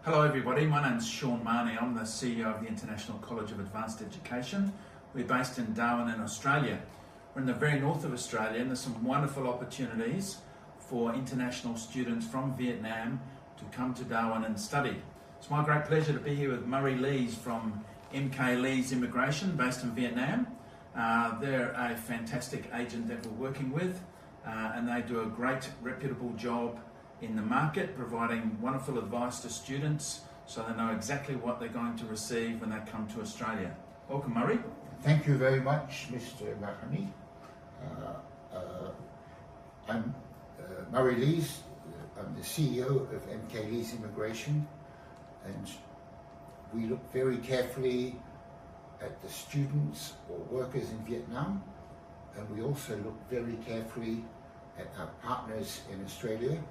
Hello everybody, my name's Sean Mahoney. I'm the CEO of the International College of Advanced Education. We're based in Darwin in Australia. We're in the very north of Australia and there's some wonderful opportunities for international students from Vietnam to come to Darwin and study. It's my great pleasure to be here with Murray Lees from MK Lees Immigration based in Vietnam. They're a fantastic agent that we're working with and they do a great reputable job in the market, providing wonderful advice to students so they know exactly what they're going to receive when they come to Australia. Welcome, Murray. Thank you very much, Mr. Mahoney. I'm Murray Lees. I'm the CEO of MK Lees Immigration, and we look very carefully at the students or workers in Vietnam, and we also look very carefully at our partners in Australia.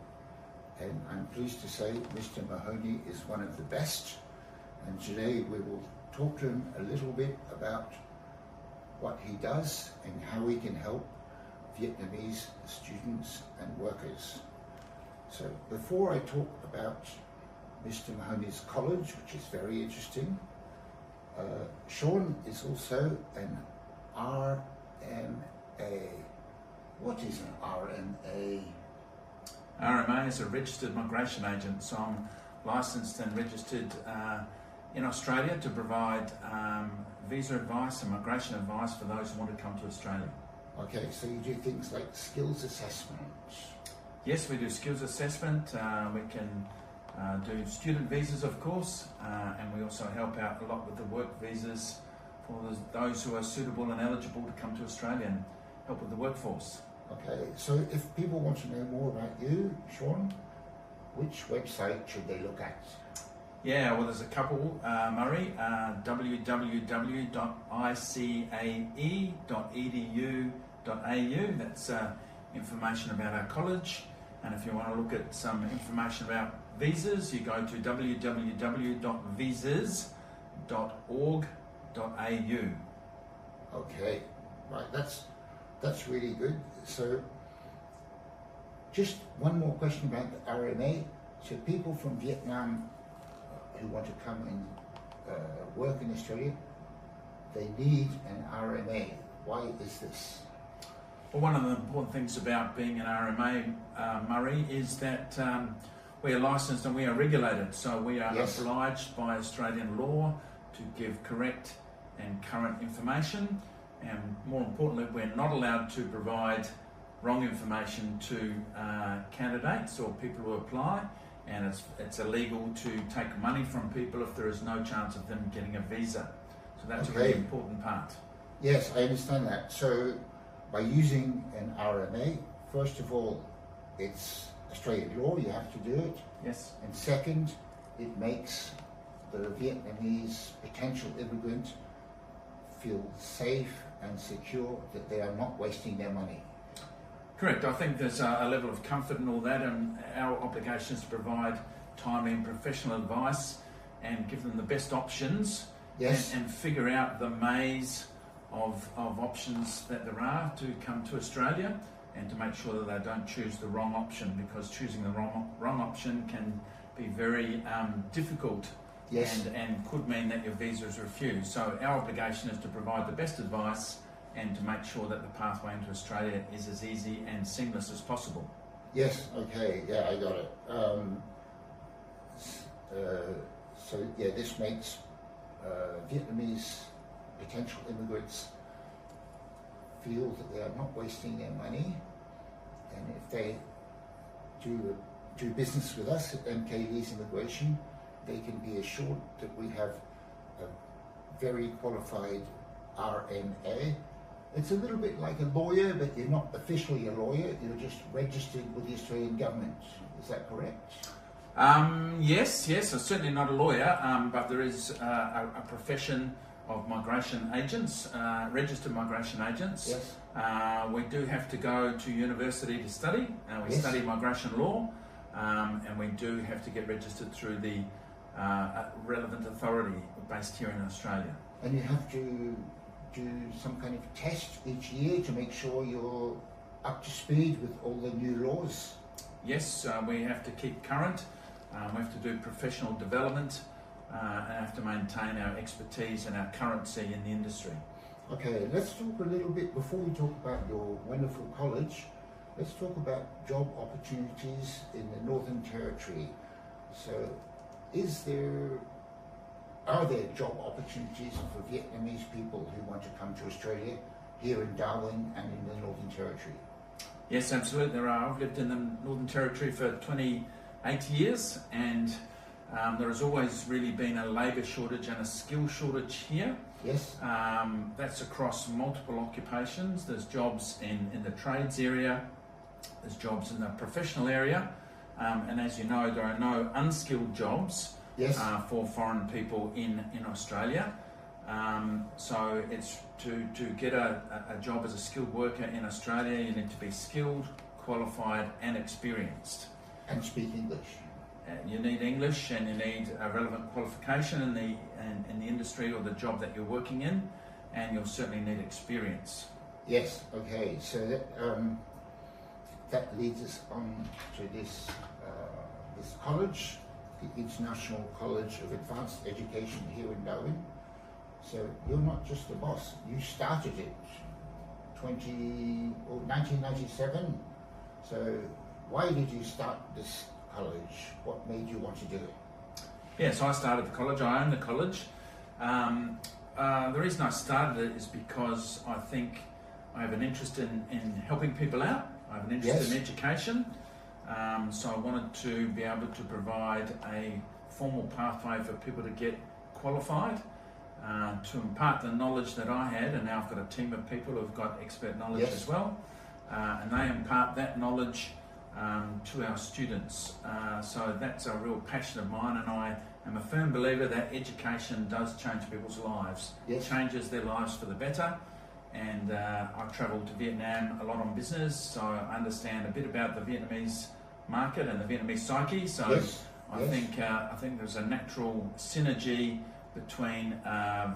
And I'm pleased to say Mr. Mahoney is one of the best. And today we will talk to him a little bit about what he does and how we can help Vietnamese students and workers. So before I talk about Mr. Mahoney's college, which is very interesting, Sean is also an RMA. What is an RMA? RMA is a registered migration agent, so I'm licensed and registered in Australia to provide visa advice and migration advice for those who want to come to Australia. Okay, so you do things like skills assessment? Yes, we do skills assessment. We can do student visas, of course, and we also help out a lot with the work visas for those who are suitable and eligible to come to Australia and help with the workforce. Okay, so if people want to know more about you, Sean, which website should they look at? Yeah, well, there's a couple, Murray, www.icae.edu.au, that's information about our college, and if you want to look at some information about visas, you go to www.visas.org.au. Okay, right, that's really good. So, just one more question about the RMA. So people from Vietnam who want to come and work in Australia, they need an RMA. Why is this? Well, one of the important things about being an RMA, Murray, is that we are licensed and we are regulated. So we are obliged by Australian law to give correct and current information. And more importantly, we're not allowed to provide wrong information to candidates or people who apply, and it's illegal to take money from people if there is no chance of them getting a visa. So that's a really important part. Yes, I understand that. So by using an RMA, first of all, it's Australian law, you have to do it. Yes. And second, it makes the Vietnamese potential immigrant feel safe and secure that they are not wasting their money. Correct. I think there's a level of comfort in all that, and our obligation is to provide timely and professional advice and give them the best options and figure out the maze of options that there are to come to Australia, and to make sure that they don't choose the wrong option, because choosing the wrong option can be very difficult. Yes. And could mean that your visa is refused. So our obligation is to provide the best advice and to make sure that the pathway into Australia is as easy and seamless as possible. Yes, okay, yeah, I got it. So yeah, this makes Vietnamese potential immigrants feel that they are not wasting their money, and if they do business with us at MK Lees Immigration, they can be assured that we have a very qualified RMA. It's a little bit like a lawyer, but you're not officially a lawyer, you're just registered with the Australian government. Is that correct? Yes, I'm certainly not a lawyer, but there is a profession of migration agents, registered migration agents. Yes. We do have to go to university to study. We study migration law, and we do have to get registered through the relevant authority based here in Australia. And you have to do some kind of test each year to make sure you're up to speed with all the new laws? Yes, we have to keep current We have to do professional development and have to maintain our expertise and our currency in the industry. Okay, let's talk a little bit, before we talk about your wonderful college, let's talk about job opportunities in the Northern Territory. So, are there job opportunities for Vietnamese people who want to come to Australia, here in Darwin and in the Northern Territory? Yes, absolutely, there are. I've lived in the Northern Territory for 28 years, and there has always really been a labour shortage and a skill shortage here. Yes. That's across multiple occupations. There's jobs in the trades area, there's jobs in the professional area, and as you know, there are no unskilled jobs. Yes. For foreign people in Australia. So it's to get a job as a skilled worker in Australia, you need to be skilled, qualified and experienced. And speak English. You need English and you need a relevant qualification in the industry or the job that you're working in, and you'll certainly need experience. Yes, okay, so that leads us on to this college, the International College of Advanced Education here in Darwin. So you're not just the boss, you started it 1997. So why did you start this college? What made you want to do it? Yes, I started the college, I own the college. The reason I started it is because I think I have an interest in helping people out. I have an interest in education. So I wanted to be able to provide a formal pathway for people to get qualified, to impart the knowledge that I had, and now I've got a team of people who've got expert knowledge as well, and they impart that knowledge to our students. So that's a real passion of mine, and I am a firm believer that education does change people's lives. It changes their lives for the better. And I've travelled to Vietnam a lot on business, so I understand a bit about the Vietnamese market and the Vietnamese psyche. So I think there's a natural synergy between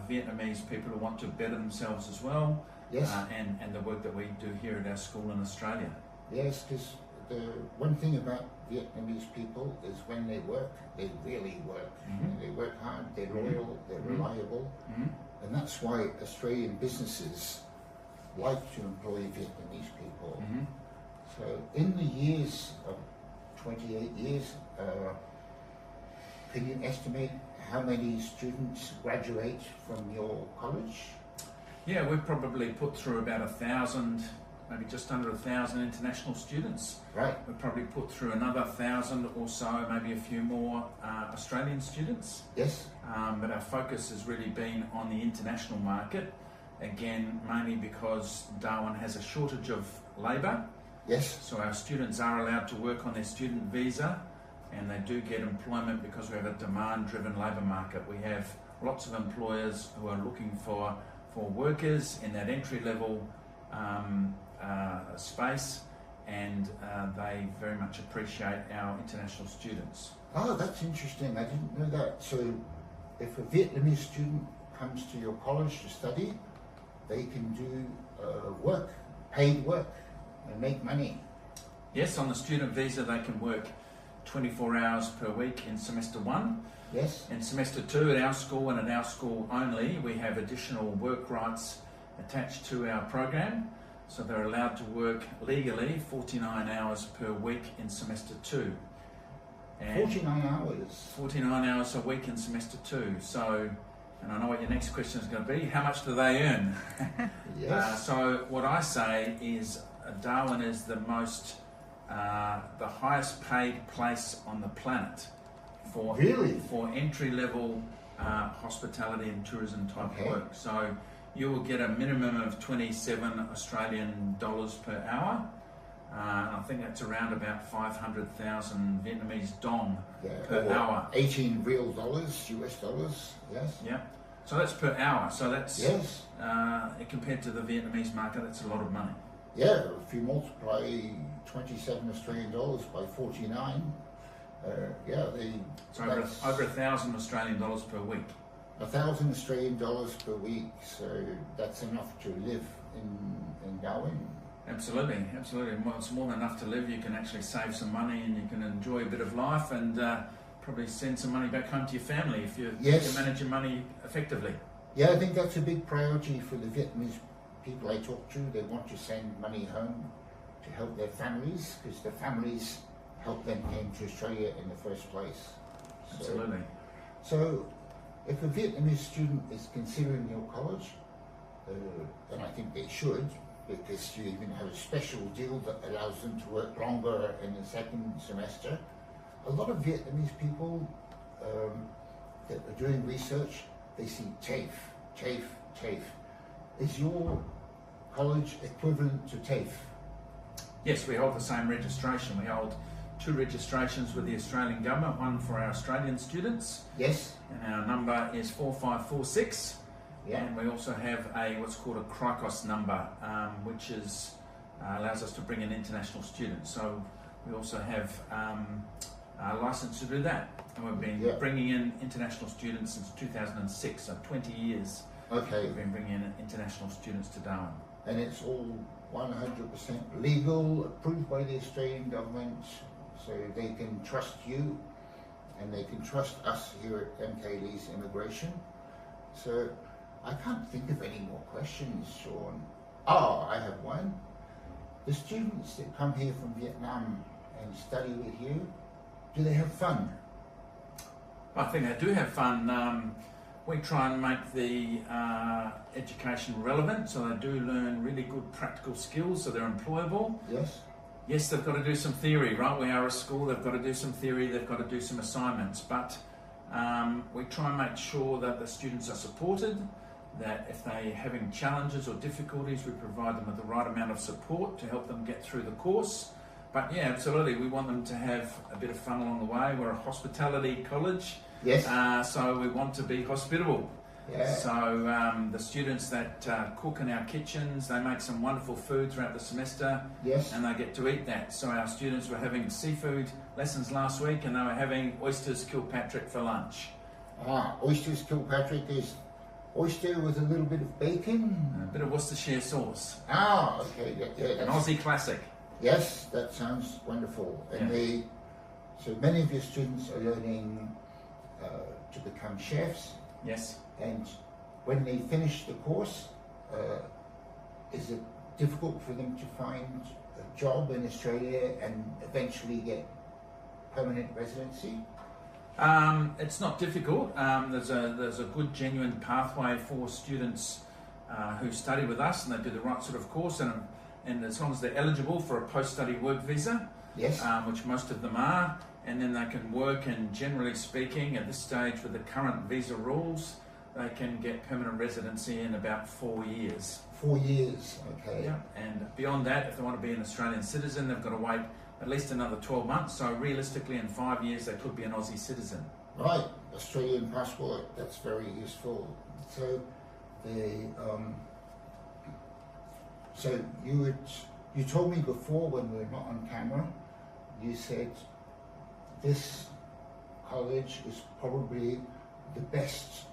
Vietnamese people who want to better themselves as well, and the work that we do here at our school in Australia. Yes, because the one thing about Vietnamese people is when they work, they really work. They work hard, they're loyal, they're reliable, and that's why Australian businesses like to employ Vietnamese people. So in the years of 28 years, can you estimate how many students graduate from your college? Yeah, we've probably put through about 1,000, maybe just under 1,000 international students. Right. We've probably put through another 1,000 or so, maybe a few more Australian students. Yes. But our focus has really been on the international market, again, mainly because Darwin has a shortage of labour. Yes. So our students are allowed to work on their student visa, and they do get employment because we have a demand-driven labour market. We have lots of employers who are looking for workers in that entry-level space, and they very much appreciate our international students. Oh, that's interesting. I didn't know that. So if a Vietnamese student comes to your college to study, they can do paid work, and make money. Yes, on the student visa they can work 24 hours per week in semester 1. Yes. In semester 2 at our school, and at our school only, we have additional work rights attached to our program. So they're allowed to work legally 49 hours per week in semester 2. And 49 hours? 49 hours a week in semester 2. So, and I know what your next question is going to be, how much do they earn? Yes. So what I say is Darwin is the highest paid place on the planet for entry-level hospitality and tourism type work. So you will get a minimum of 27 Australian dollars per hour. I think that's around about 500,000 Vietnamese dong per hour. 18 real dollars, US dollars, yes. Yeah. So that's per hour. So that's, compared to the Vietnamese market, that's a lot of money. Yeah, if you multiply 27 Australian dollars by 49, so over 1,000 Australian dollars per week. 1,000 Australian dollars per week, so that's enough to live in Darwin. Absolutely. Well, it's more than enough to live. You can actually save some money and you can enjoy a bit of life, and probably send some money back home to your family if you manage your money effectively. Yeah, I think that's a big priority for the Vietnamese people I talk to. They want to send money home to help their families, because the families helped them came to Australia in the first place. Absolutely. So if a Vietnamese student is considering your college, and I think they should, because you even have a special deal that allows them to work longer in the second semester. A lot of Vietnamese people that are doing research, they see TAFE. Is your college equivalent to TAFE? Yes, we hold the same registration. We hold 2 registrations with the Australian government, one for our Australian students. Yes. And our number is 4546. Yeah. And we also have what's called a CRICOS number, which allows us to bring in international students. So we also have a license to do that. And we've been bringing in international students since 2006, so 20 years. Okay. We've been bringing in international students to Darwin. And it's all 100% legal, approved by the Australian government, so they can trust you and they can trust us here at MK Lee's Immigration. So I can't think of any more questions, Sean. Oh, I have one. The students that come here from Vietnam and study with you, do they have fun? I think they do have fun. We try and make the education relevant, so they do learn really good practical skills, so they're employable. Yes. Yes, they've got to do some theory, right? We are a school, they've got to do some theory, they've got to do some assignments, but we try and make sure that the students are supported, that if they're having challenges or difficulties, we provide them with the right amount of support to help them get through the course. But yeah, absolutely, we want them to have a bit of fun along the way. We're a hospitality college. Yes. So we want to be hospitable. Yeah. So the students that cook in our kitchens, they make some wonderful food throughout the semester. Yes. And they get to eat that. So our students were having seafood lessons last week, and they were having oysters Kilpatrick for lunch. Oysters Kilpatrick is oyster with a little bit of bacon. And a bit of Worcestershire sauce. Okay. Yeah, An Aussie classic. Yes, that sounds wonderful. And so many of your students are learning to become chefs. Yes. And when they finish the course, is it difficult for them to find a job in Australia and eventually get permanent residency? It's not difficult. There's a good, genuine pathway for students who study with us, and they do the right sort of course, and as long as they're eligible for a post-study work visa, yes, which most of them are, and then they can work, and generally speaking, at this stage with the current visa rules, they can get permanent residency in about 4 years. 4 years, okay. Yeah. And beyond that, if they want to be an Australian citizen, they've got to wait at least another 12 months. So realistically, in 5 years, they could be an Aussie citizen. Right, Australian passport, that's very useful. So so you told me before when we were not on camera, you said this college is probably the best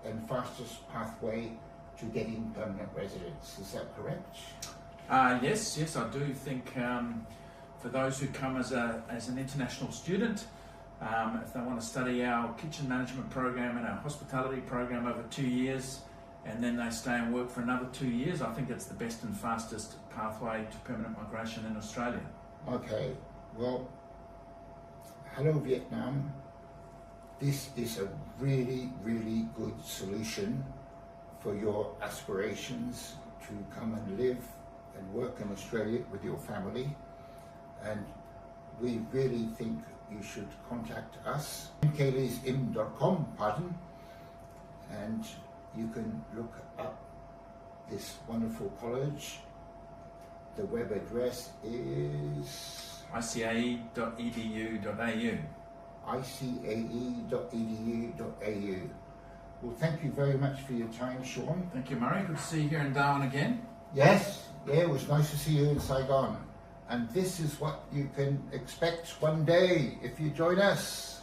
and fastest pathway to getting permanent residence. Is that correct? Yes, I do think for those who come as an international student, if they want to study our kitchen management program and our hospitality program over 2 years, and then they stay and work for another 2 years, I think it's the best and fastest pathway to permanent migration in Australia. Okay, well, hello Vietnam. This is a really, really good solution for your aspirations to come and live and work in Australia with your family. And we really think you should contact us, mkleesim.com, and you can look up this wonderful college. The web address is ICAE.edu.au. ICAE.edu.au. Well, thank you very much for your time, Sean. Thank you, Murray. Good to see you here in Darwin again. Yes, it was nice to see you in Saigon. And this is what you can expect one day if you join us.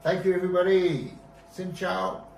Thank you, everybody. Xin chào.